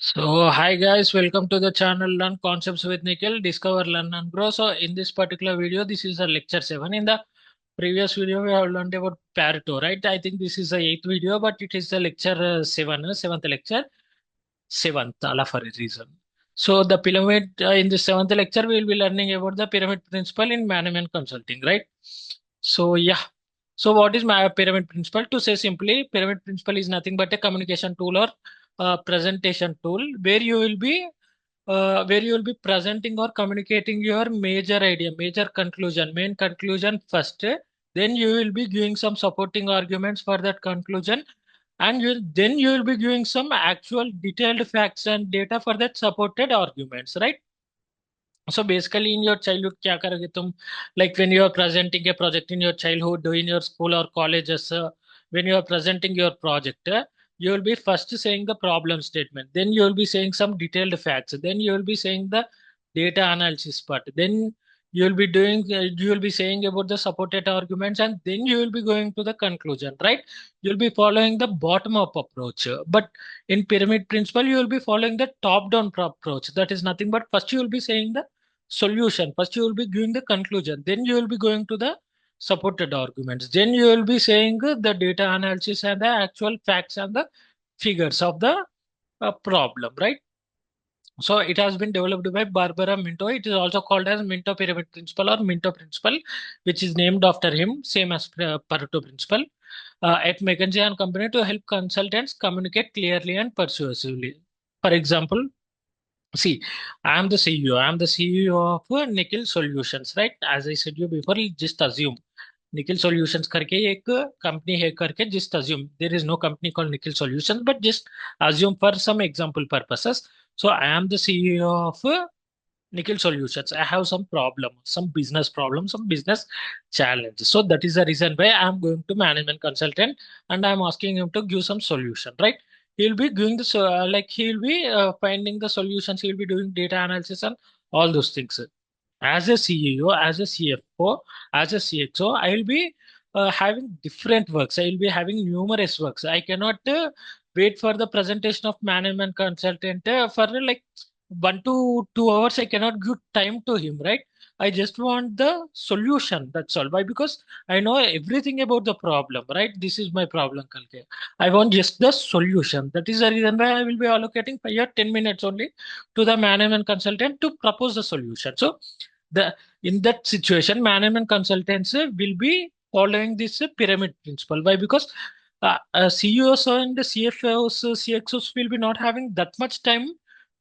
So, hi guys, welcome to the channel Learn Concepts with Nikhil, Discover, Learn and Grow. So, in this particular video, this is a lecture 7. In the previous video, we have learned about Pareto, right? I think this is the 8th video, but it is the lecture 7, 7th lecture, 7th, Allah for a reason. So, the pyramid, in the 7th lecture, we will be learning about the pyramid principle in management consulting, right? So, yeah. So, what is my pyramid principle? To say simply, pyramid principle is nothing but a communication tool or presentation tool where you will be presenting or communicating your major idea, major conclusion, main conclusion first. Then you will be giving some supporting arguments for that conclusion, and then you will be giving some actual detailed facts and data for that supported arguments, right? So basically, in your childhood, क्या करोगे तुम? Like when you are presenting a project in your childhood, in your school or colleges, when you are presenting your project, you will be first saying the problem statement. Then you will be saying some detailed facts. Then you will be saying the data analysis part. Then you will be saying about the supported arguments, and then you will be going to the conclusion, right? You'll be following the bottom-up approach. But in pyramid principle, you will be following the top-down approach. That is nothing but first you will be saying the solution. First, you will be giving the conclusion. Then you will be going to the supported arguments. Then you will be saying the data analysis and the actual facts and the figures of the problem, right? So it has been developed by Barbara Minto. It is also called as Minto Pyramid Principle or Minto Principle, which is named after him, same as Pareto Principle, at McKinsey and Company to help consultants communicate clearly and persuasively. For example, see, I am the CEO. I am the CEO of Nikhil Solutions, right? As I said you before, just assume Nikhil Solutions करके एक company है करके just assume there is no company called Nikhil Solutions, but just assume for some example purposes. So I am the CEO of Nikhil Solutions. I have some problem, some business problem, some business challenge. So that is the reason why I'm going to management consultant and I'm asking him to give some solution, right? He'll be doing this, like he'll be finding the solutions. He'll be doing data analysis and all those things. As a CEO, as a CFO, as a CXO, I will be having different works. I will be having numerous works. I cannot wait for the presentation of management consultant for like 1 to 2 hours. I cannot give time to him, right? I just want the solution. That's all. Why? Because I know everything about the problem, right? This is my problem, Kalke. I want just the solution. That is the reason why I will be allocating 5 or 10 minutes only to the management consultant to propose the solution. So the in that situation, management consultants will be following this pyramid principle. Why? Because CEOs and CFOs, CXOs will be not having that much time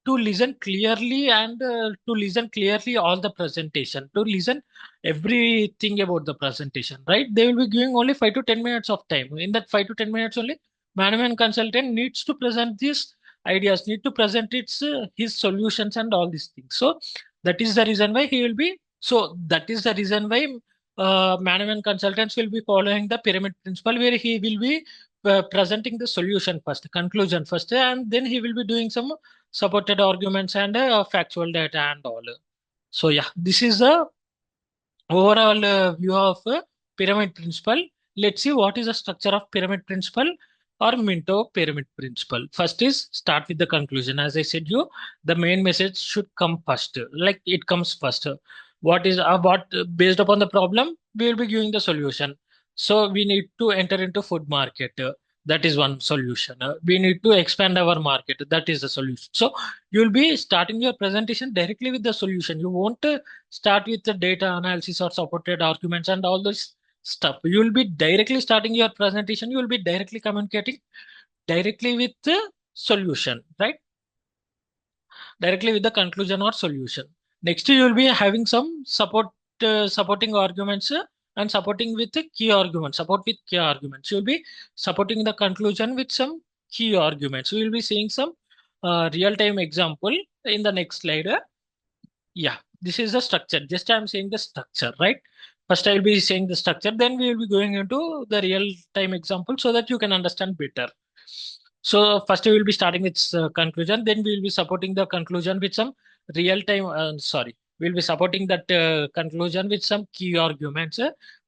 to listen clearly and to listen clearly all the presentation, to listen everything about the presentation, right? They will be giving only 5 to 10 minutes of time. In that 5 to 10 minutes only, management consultant needs to present these ideas, need to present his solutions and all these things. So that is the reason why he will be. So that is the reason why management consultants will be following the pyramid principle, where he will be presenting the solution first, conclusion first, and then he will be doing some supported arguments and factual data and all. So yeah, this is the overall view of pyramid principle. Let's see what is the structure of pyramid principle or Minto pyramid principle. First is start with the conclusion. As I said you, the main message should come first. Like it comes first. What is what based upon the problem, we will be giving the solution. So we need to enter into food market. That is one solution. We need to expand our market. That is the solution. So you will be starting your presentation directly with the solution. You won't start with the data analysis or supported arguments and all this stuff. You will be directly starting your presentation. You will be directly communicating directly with the solution, right? Directly with the conclusion or solution. Next, you will be having some supporting arguments and supporting with the key arguments. Support with key arguments. You will be supporting the conclusion with some key arguments. We will be seeing some real-time example in the next slide. Yeah, this is the structure. Just I'm saying the structure, right? First, I will be saying the structure, then we will be going into the real-time example so that you can understand better. So first, we will be starting with conclusion, then we will be supporting the conclusion with some real-time. Sorry, we'll be supporting that conclusion with some key arguments.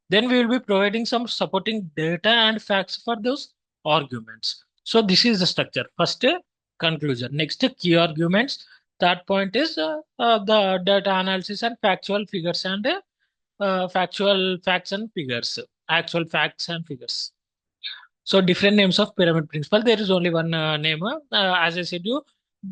Then we will be providing some supporting data and facts for those arguments. So this is the structure. First, conclusion. Next, key arguments. Third point is the data analysis and factual figures and factual facts and figures, actual facts and figures. So different names of pyramid principle. There is only one name. As I said, you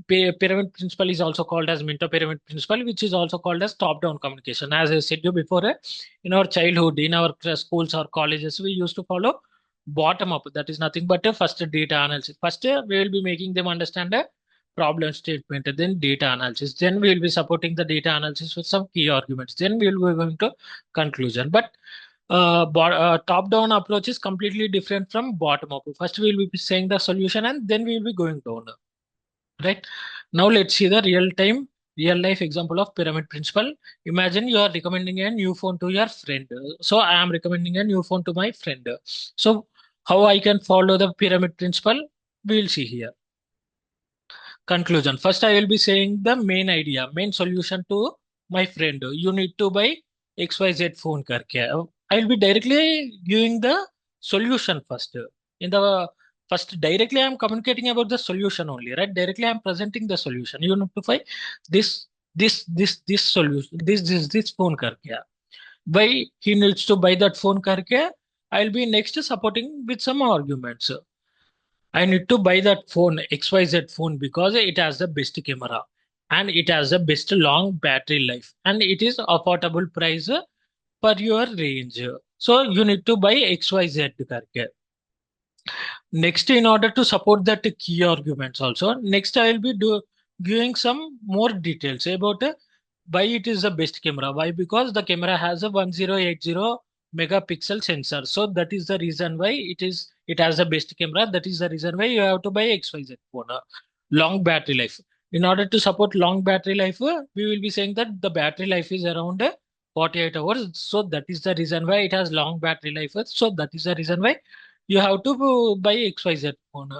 pyramid principle is also called as Minto pyramid principle, which is also called as top-down communication. As I said you before, in our childhood, in our schools or colleges, we used to follow bottom-up. That is nothing but a first data analysis. First, we will be making them understand a problem statement, then data analysis. Then we will be supporting the data analysis with some key arguments. Then we will be going to conclusion. But top-down approach is completely different from bottom-up. First, we will be saying the solution and then we will be going down. Right. Now let's see the real life example of pyramid principle. Imagine you are recommending a new phone to your friend. So I am recommending a new phone to my friend. So how I can follow the pyramid principle? We will see here. Conclusion. First, I will be saying the main idea, main solution to my friend. You need to buy XYZ phone karke. I will be directly giving the solution first. In the first, directly I am communicating about the solution only, right? Directly I am presenting the solution. You need to buy this, this solution, this phone karke. Why he needs to buy that phone karke? I'll be next supporting with some arguments. I need to buy that phone, XYZ phone, because it has the best camera and it has the best long battery life and it is affordable price per your range. So you need to buy XYZ करके. Next, in order to support that key arguments also, next I will be giving some more details about why it is the best camera. Why? Because the camera has a 1080 megapixel sensor. So that is the reason why it has the best camera. That is the reason why you have to buy XYZ phone. Long battery life. In order to support long battery life, we will be saying that the battery life is around 48 hours. So that is the reason why it has long battery life. So that is the reason why you have to buy XYZ phone.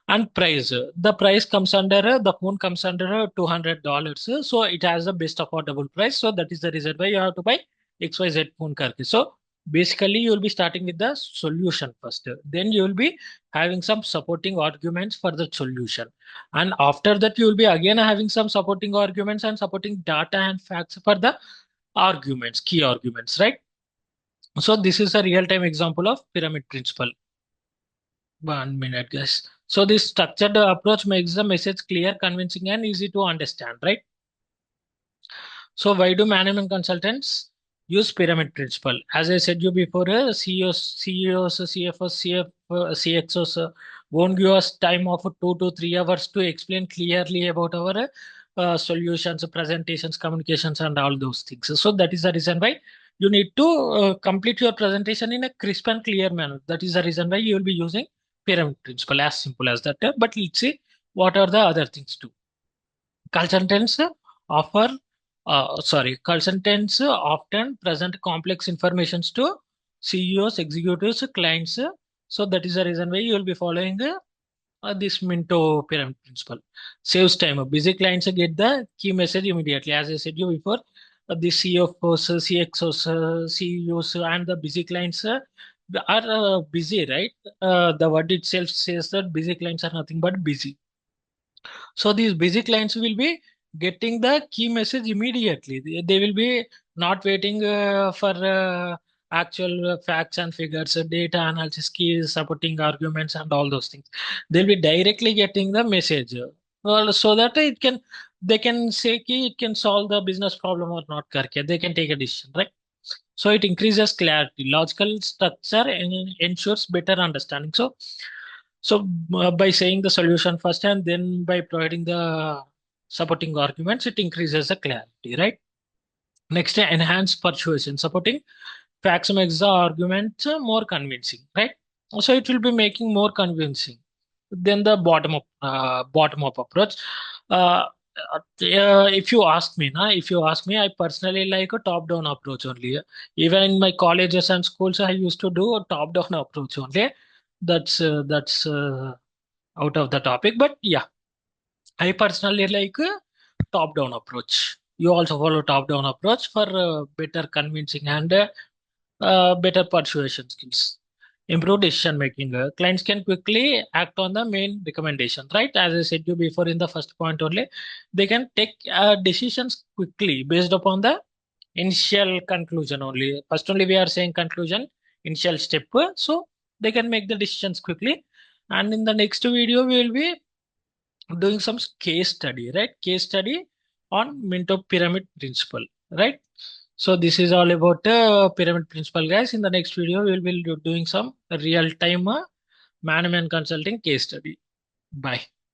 And price. The price comes under, the phone comes under $200. So it has the best affordable price. So that is the reason why you have to buy XYZ phone karke. So basically you will be starting with the solution first. Then you will be having some supporting arguments for the solution. And after that you will be again having some supporting arguments and supporting data and facts for the arguments, key arguments, right? So this is a real-time example of pyramid principle. 1 minute, guys. So this structured approach makes the message clear, convincing, and easy to understand, right? So why do management consultants use pyramid principle? As I said you before, CEOs, CFOs, CXOs won't give us time of 2 to 3 hours to explain clearly about our solutions, presentations, communications, and all those things. So that is the reason why you need to complete your presentation in a crisp and clear manner. That is the reason why you will be using pyramid principle, as simple as that. But let's see what are the other things too. Consultants offer, consultants often present complex informations to CEOs, executives, clients. So that is the reason why you will be following this Minto pyramid principle. Saves time. Busy clients get the key message immediately. As I said you before, the CFOs, CXOs, CEOs, and the busy clients are busy, right? The word itself says that busy clients are nothing but busy. So these busy clients will be getting the key message immediately. They will be not waiting for actual facts and figures, data analysis, keys, supporting arguments, and all those things. They'll be directly getting the message. Well, so that they can say ki it can solve the business problem or not. Karke. They can take a decision, right? So it increases clarity. Logical structure ensures better understanding. So by saying the solution first and then by providing the supporting arguments, it increases the clarity, right? Next, enhance persuasion. Supporting facts makes the argument more convincing, right? So it will be making more convincing than the bottom up approach. If you ask me, I personally like a top down approach only. Even in my colleges and schools, I used to do a top down approach only. That's out of the topic, but yeah, I personally like a top down approach. You also follow top down approach for better convincing and better persuasion skills. improve decision making. Clients can quickly act on the main recommendation, right? As I said you before in the first point only, they can take decisions quickly based upon the initial conclusion only. First only we are saying conclusion, initial step. So they can make the decisions quickly. And in the next video, we will be doing some case study, right? Case study on Minto pyramid principle, right? So this is all about pyramid principle, guys. In the next video, we will be doing some real time man-man consulting case study. Bye.